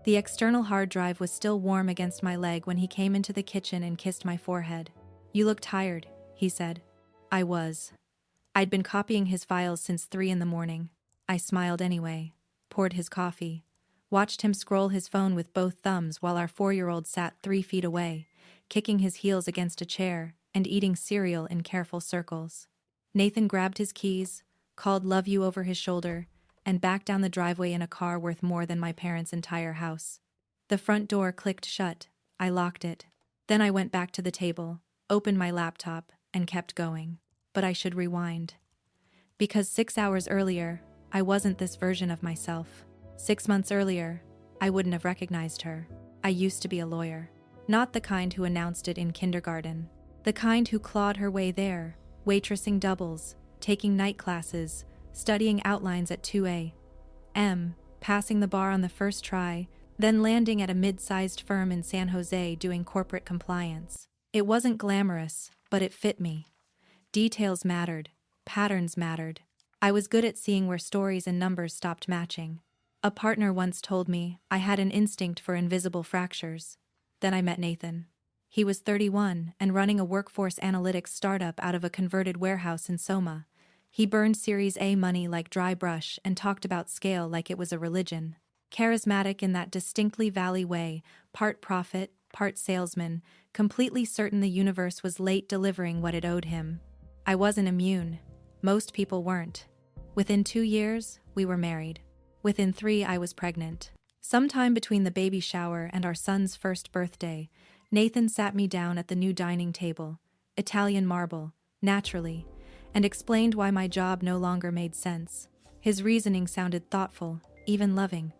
The external hard drive was still warm against my leg when he came into the kitchen and kissed my forehead. "You look tired," he said. I was. I'd been copying his files since 3 in the morning. I smiled anyway, poured his coffee, watched him scroll his phone with both thumbs while our 4-year-old sat 3 feet away, kicking his heels against a chair and eating cereal in careful circles. Nathan grabbed his keys, called "love you" over his shoulder, and backed down the driveway in a car worth more than my parents' entire house. The front door clicked shut. I locked it. Then I went back to the table, opened my laptop, and kept going. But I should rewind. Because 6 hours earlier, I wasn't this version of myself. 6 months earlier, I wouldn't have recognized her. I used to be a lawyer. Not the kind who announced it in kindergarten. The kind who clawed her way there, waitressing doubles, taking night classes, studying outlines at 2 a.m., passing the bar on the first try, then landing at a mid-sized firm in San Jose doing corporate compliance. It wasn't glamorous, but it fit me. Details mattered. Patterns mattered. I was good at seeing where stories and numbers stopped matching. A partner once told me I had an instinct for invisible fractures. Then I met Nathan. He was 31 and running a workforce analytics startup out of a converted warehouse in Soma. He burned Series A money like dry brush and talked about scale like it was a religion. Charismatic in that distinctly Valley way, part prophet, part salesman, completely certain the universe was late delivering what it owed him. I wasn't immune. Most people weren't. Within 2 years, we were married. Within 3, I was pregnant. Sometime between the baby shower and our son's first birthday, Nathan sat me down at the new dining table, Italian marble, naturally, and explained why my job no longer made sense. His reasoning sounded thoughtful, even loving.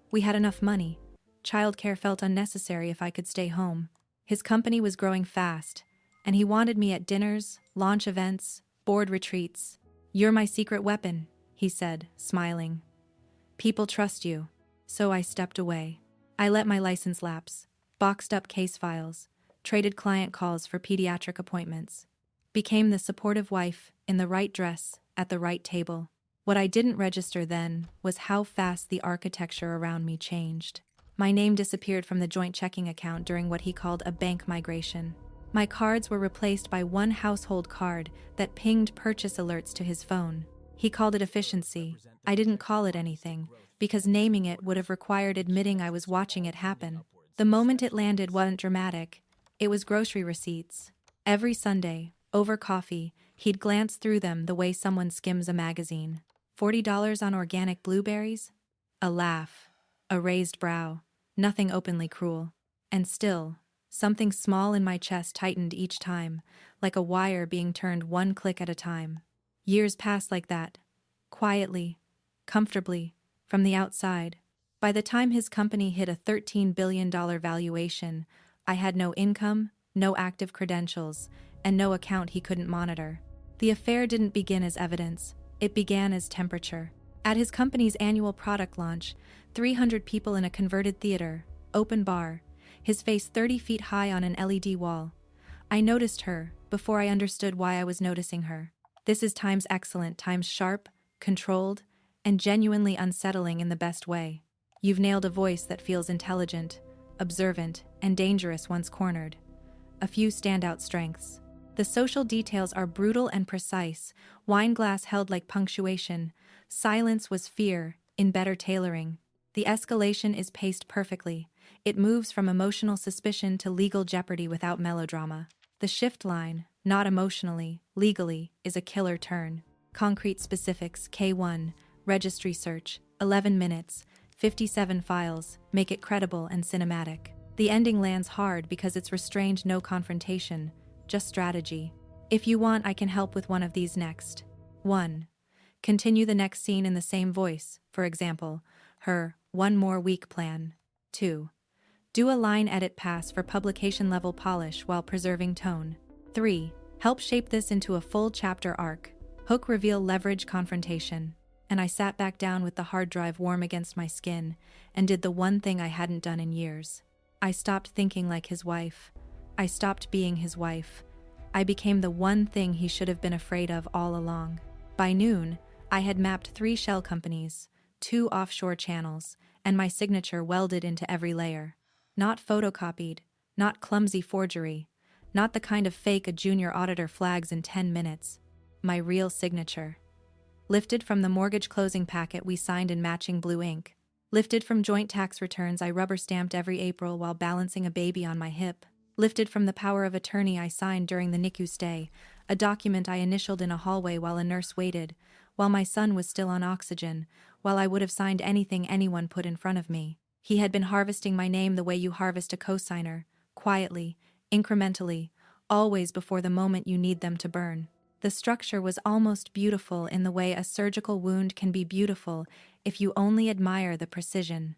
We had enough money. Childcare felt unnecessary if I could stay home. His company was growing fast, and he wanted me at dinners, launch events, board retreats. "You're my secret weapon," he said, smiling. "People trust you." So I stepped away. I let my license lapse, boxed up case files, traded client calls for pediatric appointments. Became the supportive wife, in the right dress, at the right table. What I didn't register then was how fast the architecture around me changed. My name disappeared from the joint checking account during what he called a bank migration. My cards were replaced by one household card that pinged purchase alerts to his phone. He called it efficiency. I didn't call it anything, because naming it would have required admitting I was watching it happen. The moment it landed wasn't dramatic. It was grocery receipts. Every Sunday, over coffee, he'd glance through them the way someone skims a magazine. $40 on organic blueberries? A laugh. A raised brow. Nothing openly cruel. And still, something small in my chest tightened each time, like a wire being turned one click at a time. Years passed like that. Quietly. Comfortably. From the outside. By the time his company hit a $13 billion valuation, I had no income, no active credentials, and no account he couldn't monitor. The affair didn't begin as evidence. It began as temperature. At his company's annual product launch, 300 people in a converted theater, open bar, his face 30 feet high on an LED wall. I noticed her, before I understood why I was noticing her. This is times excellent, times sharp, controlled, and genuinely unsettling in the best way. You've nailed a voice that feels intelligent, observant, and dangerous once cornered. A few standout strengths. The social details are brutal and precise, wine glass held like punctuation, silence was fear, in better tailoring. The escalation is paced perfectly. It moves from emotional suspicion to legal jeopardy without melodrama. The shift line, not emotionally, legally, is a killer turn. Concrete specifics, K1, registry search, 11 minutes, 57 files, make it credible and cinematic. The ending lands hard because it's restrained, no confrontation, just strategy. If you want, I can help with one of these next. 1. Continue the next scene in the same voice, for example, her "one more week" plan. 2. Do a line edit pass for publication level polish while preserving tone. 3. Help shape this into a full chapter arc. Hook, reveal, leverage, confrontation. And I sat back down with the hard drive warm against my skin and did the one thing I hadn't done in years. I stopped thinking like his wife. I stopped being his wife. I became the one thing he should have been afraid of all along. By noon, I had mapped 3 shell companies, 2 offshore channels, and my signature welded into every layer. Not photocopied, not clumsy forgery, not the kind of fake a junior auditor flags in 10 minutes. My real signature. Lifted from the mortgage closing packet we signed in matching blue ink. Lifted from joint tax returns I rubber-stamped every April while balancing a baby on my hip. Lifted from the power of attorney I signed during the NICU stay, a document I initialed in a hallway while a nurse waited, while my son was still on oxygen, while I would have signed anything anyone put in front of me. He had been harvesting my name the way you harvest a cosigner, quietly, incrementally, always before the moment you need them to burn. The structure was almost beautiful in the way a surgical wound can be beautiful if you only admire the precision.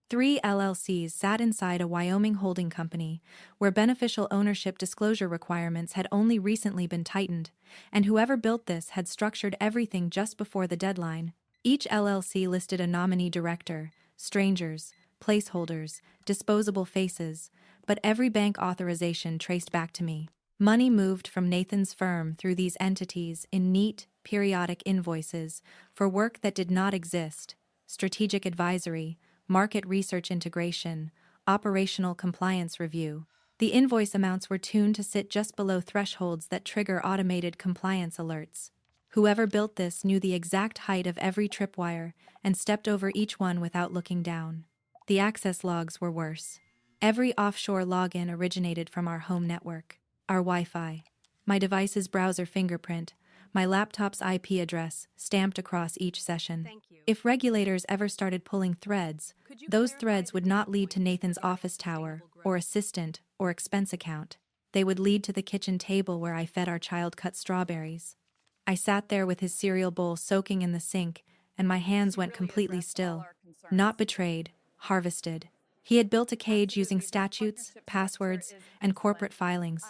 3 LLCs sat inside a Wyoming holding company, where beneficial ownership disclosure requirements had only recently been tightened, and whoever built this had structured everything just before the deadline. Each LLC listed a nominee director, strangers, placeholders, disposable faces, but every bank authorization traced back to me. Money moved from Nathan's firm through these entities in neat, periodic invoices for work that did not exist: strategic advisory, market research integration, operational compliance review. The invoice amounts were tuned to sit just below thresholds that trigger automated compliance alerts. Whoever built this knew the exact height of every tripwire and stepped over each one without looking down. The access logs were worse. Every offshore login originated from our home network. Our Wi-Fi, my device's browser fingerprint, my laptop's IP address stamped across each session. If regulators ever started pulling threads, those threads would not lead to Nathan's office tower, or assistant, or expense account. They would lead to the kitchen table where I fed our child cut strawberries. I sat there with his cereal bowl soaking in the sink, and my hands went completely still. Not betrayed, harvested. He had built a cage using statutes, passwords, and corporate filings.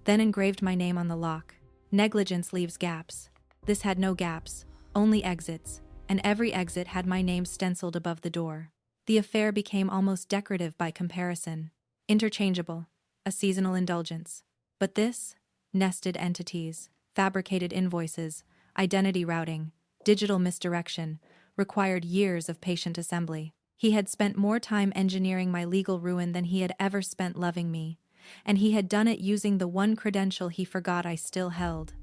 Then engraved my name on the lock. Negligence leaves gaps. This had no gaps, only exits, and every exit had my name stenciled above the door. The affair became almost decorative by comparison. Interchangeable, a seasonal indulgence. But this? Nested entities, fabricated invoices, identity routing, digital misdirection, required years of patient assembly. He had spent more time engineering my legal ruin than he had ever spent loving me. And he had done it using the one credential he forgot I still held.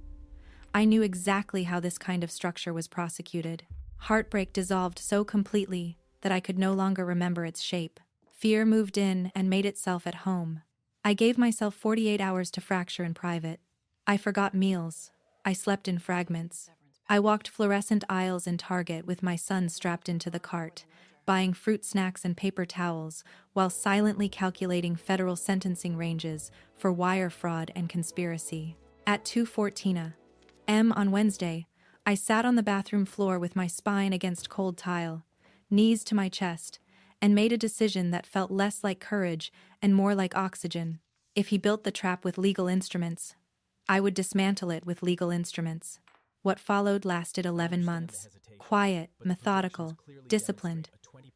I knew exactly how this kind of structure was prosecuted. Heartbreak dissolved so completely that I could no longer remember its shape. Fear moved in and made itself at home. I gave myself 48 hours to fracture in private. I forgot meals. I slept in fragments. I walked fluorescent aisles in Target with my son strapped into the cart, buying fruit snacks and paper towels, while silently calculating federal sentencing ranges for wire fraud and conspiracy. At 2:14 a.m. on Wednesday, I sat on the bathroom floor with my spine against cold tile, knees to my chest, and made a decision that felt less like courage and more like oxygen. If he built the trap with legal instruments, I would dismantle it with legal instruments. What followed lasted 11 months. Quiet, methodical, disciplined.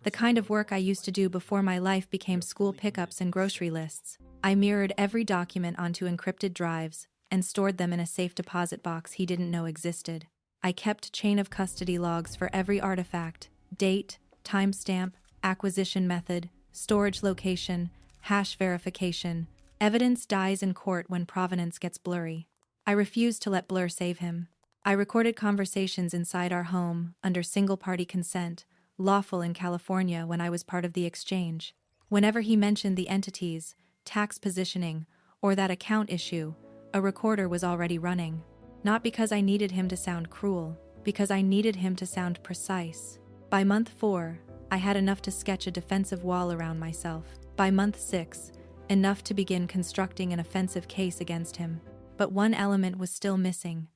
The kind of work I used to do before my life became school pickups and grocery lists. I mirrored every document onto encrypted drives and stored them in a safe deposit box he didn't know existed. I kept chain of custody logs for every artifact: date, timestamp, acquisition method, storage location, hash verification. Evidence dies in court when provenance gets blurry. I refused to let blur save him. I recorded conversations inside our home under single-party consent, lawful in California when I was part of the exchange. Whenever he mentioned the entities, tax positioning, or that account issue, a recorder was already running. Not because I needed him to sound cruel, because I needed him to sound precise. By month 4, I had enough to sketch a defensive wall around myself. By month 6, enough to begin constructing an offensive case against him. But one element was still missing.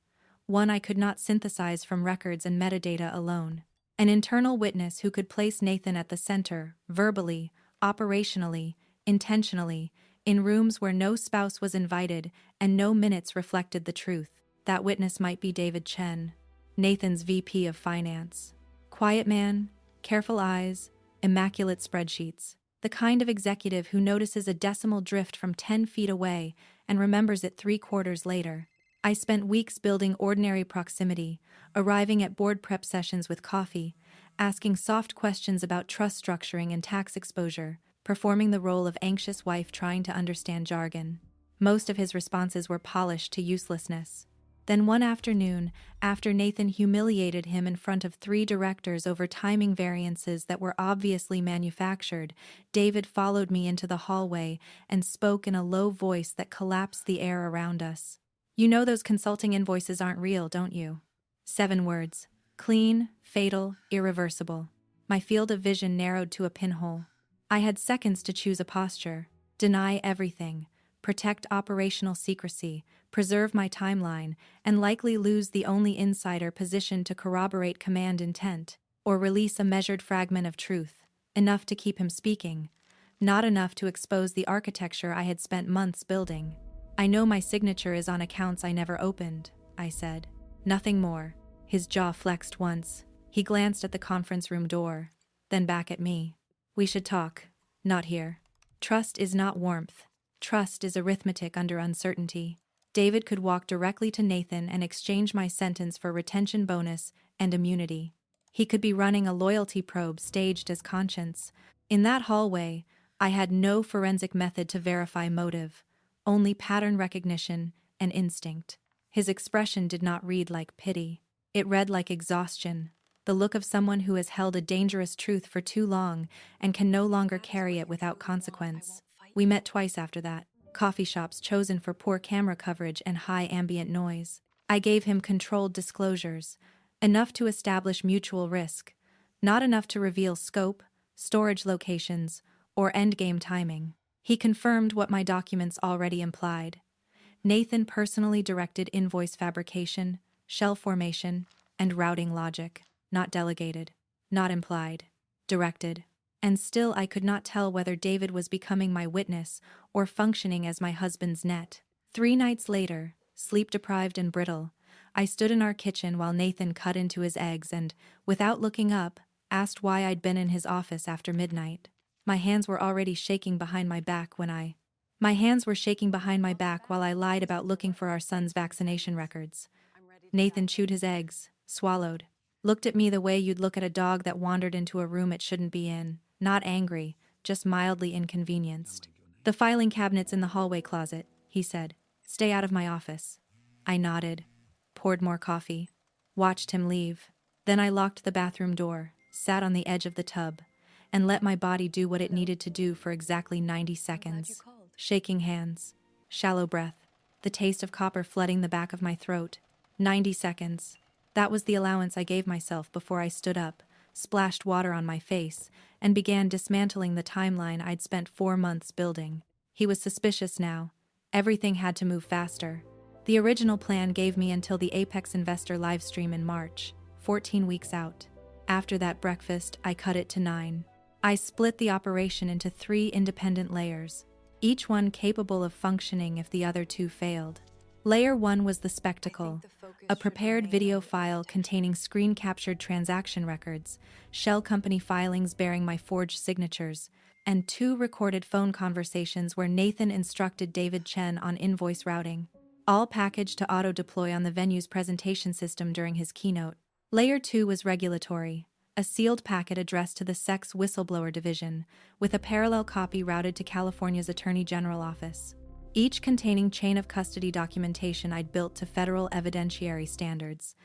One I could not synthesize from records and metadata alone. An internal witness who could place Nathan at the center, verbally, operationally, intentionally, in rooms where no spouse was invited and no minutes reflected the truth. That witness might be David Chen, Nathan's VP of Finance. Quiet man, careful eyes, immaculate spreadsheets. The kind of executive who notices a decimal drift from 10 feet away and remembers it 3 quarters later. I spent weeks building ordinary proximity, arriving at board prep sessions with coffee, asking soft questions about trust structuring and tax exposure, performing the role of anxious wife trying to understand jargon. Most of his responses were polished to uselessness. Then one afternoon, after Nathan humiliated him in front of 3 directors over timing variances that were obviously manufactured, David followed me into the hallway and spoke in a low voice that collapsed the air around us. "You know those consulting invoices aren't real, don't you?" 7 words. Clean, fatal, irreversible. My field of vision narrowed to a pinhole. I had seconds to choose a posture. Deny everything. Protect operational secrecy, preserve my timeline, and likely lose the only insider positioned to corroborate command intent, or release a measured fragment of truth, enough to keep him speaking, not enough to expose the architecture I had spent months building. "I know my signature is on accounts I never opened," I said. Nothing more. His jaw flexed once. He glanced at the conference room door, then back at me. "We should talk. Not here. Trust is not warmth. Trust is arithmetic under uncertainty." David could walk directly to Nathan and exchange my sentence for retention bonus and immunity. He could be running a loyalty probe staged as conscience. In that hallway, I had no forensic method to verify motive, only pattern recognition and instinct. His expression did not read like pity. It read like exhaustion, the look of someone who has held a dangerous truth for too long and can no longer carry it without consequence. We met twice after that, coffee shops chosen for poor camera coverage and high ambient noise. I gave him controlled disclosures, enough to establish mutual risk, not enough to reveal scope, storage locations, or endgame timing. He confirmed what my documents already implied. Nathan personally directed invoice fabrication, shell formation, and routing logic, not delegated, not implied, directed. And still I could not tell whether David was becoming my witness or functioning as my husband's net. 3 nights later, sleep-deprived and brittle, I stood in our kitchen while Nathan cut into his eggs and, without looking up, asked why I'd been in his office after midnight. My hands were shaking behind my back while I lied about looking for our son's vaccination records. Nathan chewed his eggs, swallowed, looked at me the way you'd look at a dog that wandered into a room it shouldn't be in. Not angry, just mildly inconvenienced. "The filing cabinet's in the hallway closet," he said. "Stay out of my office." I nodded, poured more coffee, watched him leave. Then I locked the bathroom door, sat on the edge of the tub, and let my body do what it needed to do for exactly 90 seconds. Shaking hands, shallow breath, the taste of copper flooding the back of my throat. 90 seconds. That was the allowance I gave myself before I stood up, splashed water on my face, and began dismantling the timeline I'd spent 4 months building. He was suspicious now. Everything had to move faster. The original plan gave me until the Apex Investor livestream in March, 14 weeks out. After that breakfast, I cut it to 9. I split the operation into 3 independent layers, each one capable of functioning if the other 2 failed. Layer 1 was the spectacle, a prepared video file containing screen-captured transaction records, shell company filings bearing my forged signatures, and 2 recorded phone conversations where Nathan instructed David Chen on invoice routing, all packaged to auto-deploy on the venue's presentation system during his keynote. Layer 2 was regulatory, a sealed packet addressed to the SEC's whistleblower division, with a parallel copy routed to California's Attorney General office, each containing chain of custody documentation I'd built to federal evidentiary standards.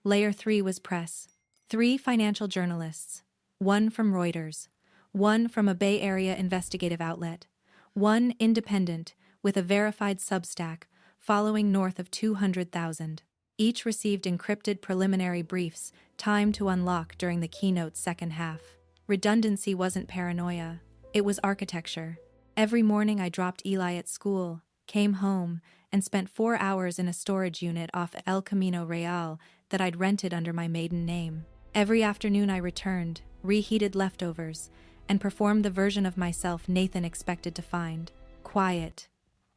Layer 3 was press. 3 financial journalists, 1 from Reuters, 1 from a Bay Area investigative outlet, 1 independent with a verified Substack following north of 200,000. Each received encrypted preliminary briefs, timed to unlock during the keynote's second half. Redundancy wasn't paranoia, it was architecture. Every morning I dropped Eli at school, came home, and spent 4 hours in a storage unit off El Camino Real that I'd rented under my maiden name. Every afternoon I returned, reheated leftovers, and performed the version of myself Nathan expected to find. Quiet.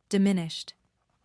Diminished.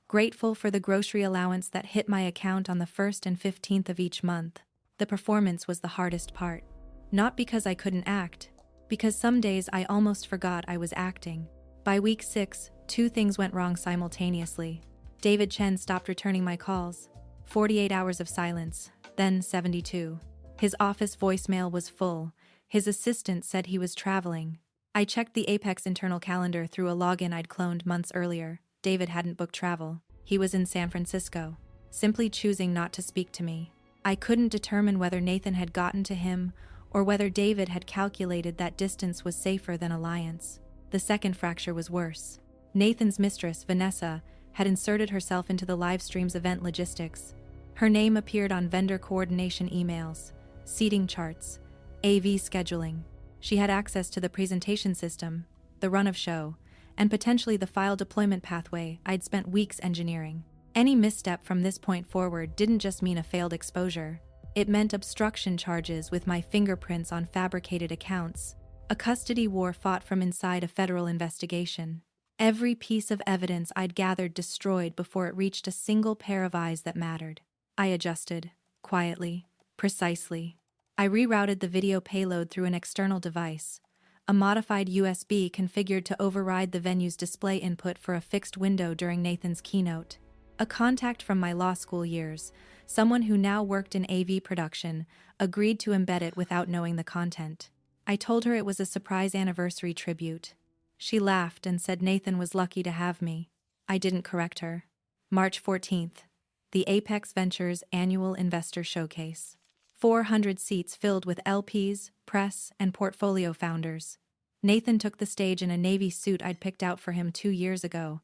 Grateful for the grocery allowance that hit my account on the 1st and 15th of each month. The performance was the hardest part. Not because I couldn't act, because some days I almost forgot I was acting. By week 6, 2 things went wrong simultaneously. David Chen stopped returning my calls. 48 hours of silence, then 72. His office voicemail was full. His assistant said he was traveling. I checked the Apex internal calendar through a login I'd cloned months earlier. David hadn't booked travel. He was in San Francisco, simply choosing not to speak to me. I couldn't determine whether Nathan had gotten to him or whether David had calculated that distance was safer than alliance. The second fracture was worse. Nathan's mistress, Vanessa, had inserted herself into the livestream's event logistics. Her name appeared on vendor coordination emails, seating charts, AV scheduling. She had access to the presentation system, the run of show, and potentially the file deployment pathway I'd spent weeks engineering. Any misstep from this point forward didn't just mean a failed exposure. It meant obstruction charges with my fingerprints on fabricated accounts, a custody war fought from inside a federal investigation. Every piece of evidence I'd gathered destroyed before it reached a single pair of eyes that mattered. I adjusted, quietly, precisely. I rerouted the video payload through an external device, a modified USB configured to override the venue's display input for a fixed window during Nathan's keynote. A contact from my law school years, someone who now worked in AV production, agreed to embed it without knowing the content. I told her it was a surprise anniversary tribute. She laughed and said Nathan was lucky to have me. I didn't correct her. March 14th. The Apex Ventures Annual Investor Showcase. 400 seats filled with LPs, press, and portfolio founders. Nathan took the stage in a navy suit I'd picked out for him 2 years ago,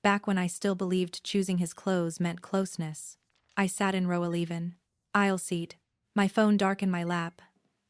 back when I still believed choosing his clothes meant closeness. I sat in row 11. Aisle seat. My phone dark in my lap.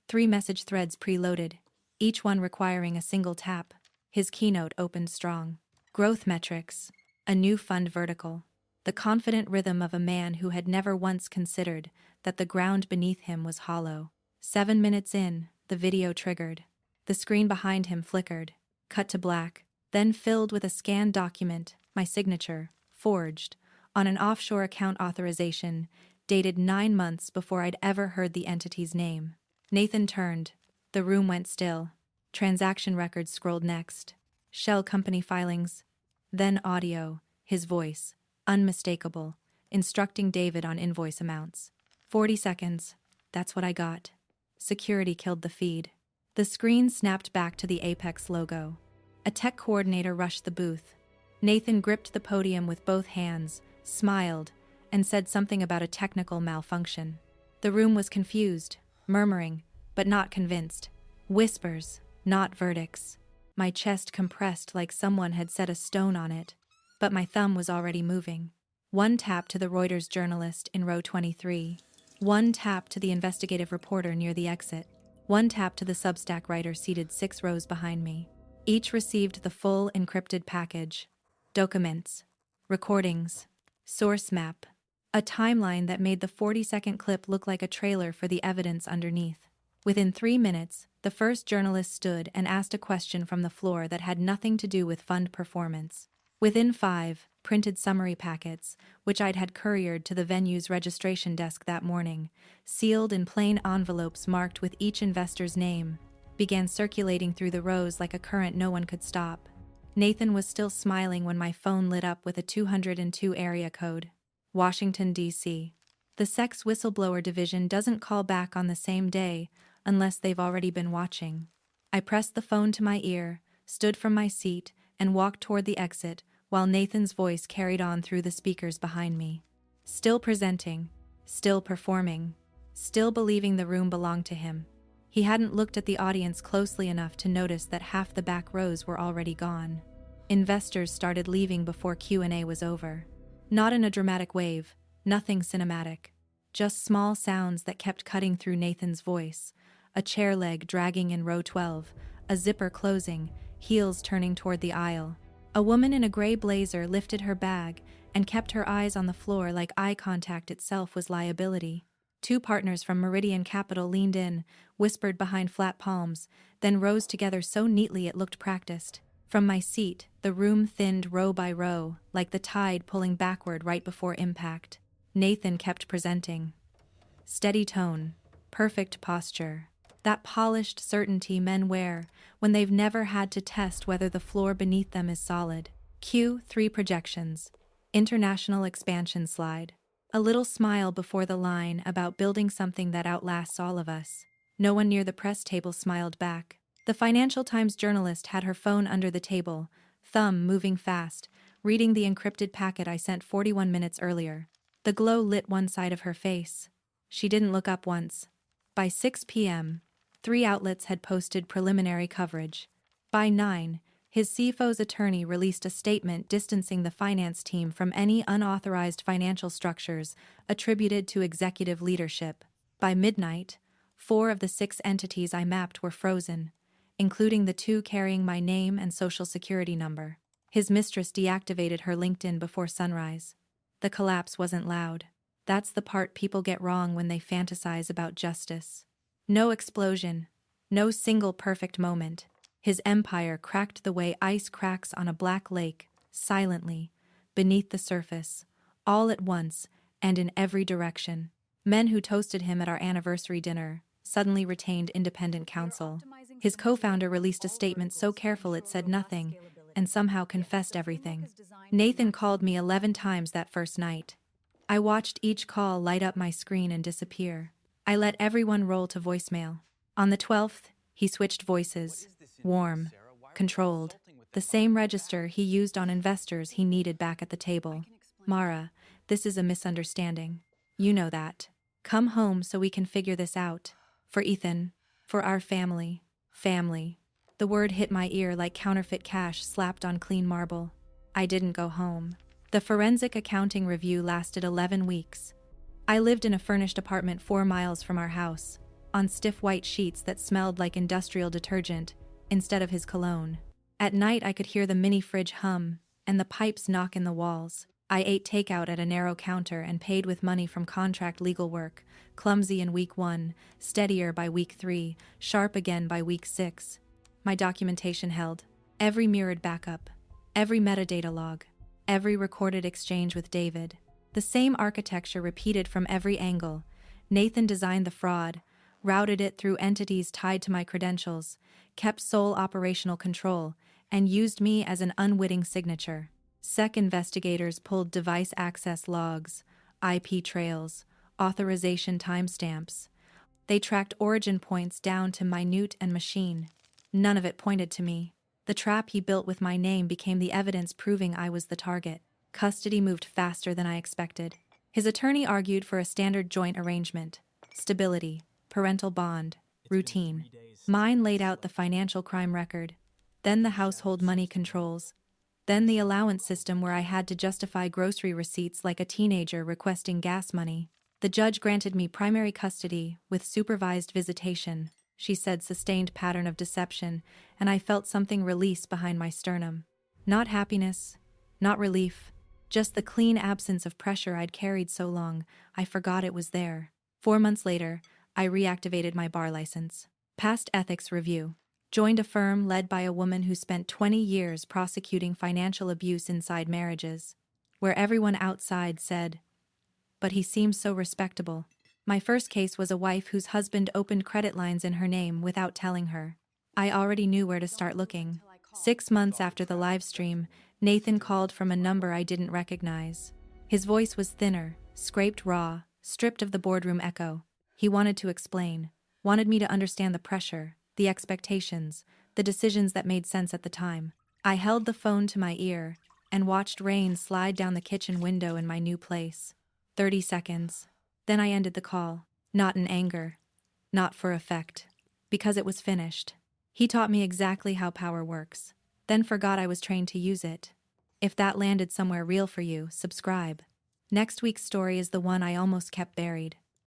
3 message threads preloaded, each one requiring a single tap. His keynote opened strong. Growth metrics. A new fund vertical. The confident rhythm of a man who had never once considered that the ground beneath him was hollow. 7 minutes in, the video triggered. The screen behind him flickered, cut to black, then filled with a scanned document, my signature, forged, on an offshore account authorization, dated 9 months before I'd ever heard the entity's name. Nathan turned. The room went still. Transaction records scrolled next. Shell company filings. Then audio, his voice, unmistakable, instructing David on invoice amounts. 40 seconds. That's what I got. Security killed the feed. The screen snapped back to the Apex logo. A tech coordinator rushed the booth. Nathan gripped the podium with both hands, smiled, and said something about a technical malfunction. The room was confused, murmuring, but not convinced. Whispers, not verdicts. My chest compressed like someone had set a stone on it, but my thumb was already moving. 1 tap to the Reuters journalist in row 23. 1 tap to the investigative reporter near the exit. 1 tap to the Substack writer seated 6 rows behind me. Each received the full encrypted package. Documents. Recordings. Source map. A timeline that made the 40-second clip look like a trailer for the evidence underneath. Within 3 minutes, the first journalist stood and asked a question from the floor that had nothing to do with fund performance. Within 5, printed summary packets, which I'd had couriered to the venue's registration desk that morning, sealed in plain envelopes marked with each investor's name, began circulating through the rows like a current no one could stop. Nathan was still smiling when my phone lit up with a 202 area code. Washington, D.C. The sex whistleblower division doesn't call back on the same day unless they've already been watching. I pressed the phone to my ear, stood from my seat, and walked toward the exit while Nathan's voice carried on through the speakers behind me. Still presenting, still performing, still believing the room belonged to him. He hadn't looked at the audience closely enough to notice that half the back rows were already gone. Investors started leaving before Q&A was over. Not in a dramatic wave, nothing cinematic. Just small sounds that kept cutting through Nathan's voice. A chair leg dragging in row 12, a zipper closing, heels turning toward the aisle. A woman in a gray blazer lifted her bag and kept her eyes on the floor like eye contact itself was liability. 2 partners from Meridian Capital leaned in, whispered behind flat palms, then rose together so neatly it looked practiced. From my seat, the room thinned row by row, like the tide pulling backward right before impact. Nathan kept presenting. Steady tone, perfect posture. That polished certainty men wear when they've never had to test whether the floor beneath them is solid. Q3 projections. International expansion slide. A little smile before the line about building something that outlasts all of us. No one near the press table smiled back. The Financial Times journalist had her phone under the table, thumb moving fast, reading the encrypted packet I sent 41 minutes earlier. The glow lit one side of her face. She didn't look up once. By 6 p.m., 3 outlets had posted preliminary coverage. By 9, his CFO's attorney released a statement distancing the finance team from any unauthorized financial structures attributed to executive leadership. By midnight, 4 of the 6 entities I mapped were frozen, including the 2 carrying my name and social security number. His mistress deactivated her LinkedIn before sunrise. The collapse wasn't loud. That's the part people get wrong when they fantasize about justice. No explosion. No single perfect moment. His empire cracked the way ice cracks on a black lake, silently, beneath the surface, all at once, and in every direction. Men who toasted him at our anniversary dinner suddenly retained independent counsel. His co-founder released a statement so careful it said nothing, and somehow confessed everything. Nathan called me 11 times that first night. I watched each call light up my screen and disappear. I let everyone roll to voicemail. On the 12th, he switched voices. Warm, controlled, the same register he used on investors he needed back at the table. Mara, this is a misunderstanding. You know that. Come home so we can figure this out. For Ethan, for our family. Family. The word hit my ear like counterfeit cash slapped on clean marble. I didn't go home. The forensic accounting review lasted 11 weeks. I lived in a furnished apartment 4 miles from our house, on stiff white sheets that smelled like industrial detergent instead of his cologne. At night I could hear the mini fridge hum and the pipes knock in the walls. I ate takeout at a narrow counter and paid with money from contract legal work, clumsy in week 1, steadier by week 3, sharp again by week 6. My documentation held every mirrored backup, every metadata log, every recorded exchange with David. The same architecture repeated from every angle. Nathan designed the fraud, routed it through entities tied to my credentials, kept sole operational control, and used me as an unwitting signature. SEC investigators pulled device access logs, IP trails, authorization timestamps. They tracked origin points down to minute and machine. None of it pointed to me. The trap he built with my name became the evidence proving I was the target. Custody moved faster than I expected. His attorney argued for a standard joint arrangement. Stability, parental bond, routine. Mine laid out the financial crime record, then the household money controls, then the allowance system where I had to justify grocery receipts like a teenager requesting gas money. The judge granted me primary custody with supervised visitation. She said sustained pattern of deception, and I felt something release behind my sternum. Not happiness, not relief, just the clean absence of pressure I'd carried so long, I forgot it was there. 4 months later, I reactivated my bar license. Passed ethics review. Joined a firm led by a woman who spent 20 years prosecuting financial abuse inside marriages, where everyone outside said, "But he seems so respectable." My first case was a wife whose husband opened credit lines in her name without telling her. I already knew where to start looking. 6 months after the live stream, Nathan called from a number I didn't recognize. His voice was thinner, scraped raw, stripped of the boardroom echo. He wanted to explain, wanted me to understand the pressure, the expectations, the decisions that made sense at the time. I held the phone to my ear and watched rain slide down the kitchen window in my new place. 30 seconds. Then I ended the call, not in anger, not for effect, because it was finished. He taught me exactly how power works, then forgot I was trained to use it. If that landed somewhere real for you, subscribe. Next week's story is the one I almost kept buried.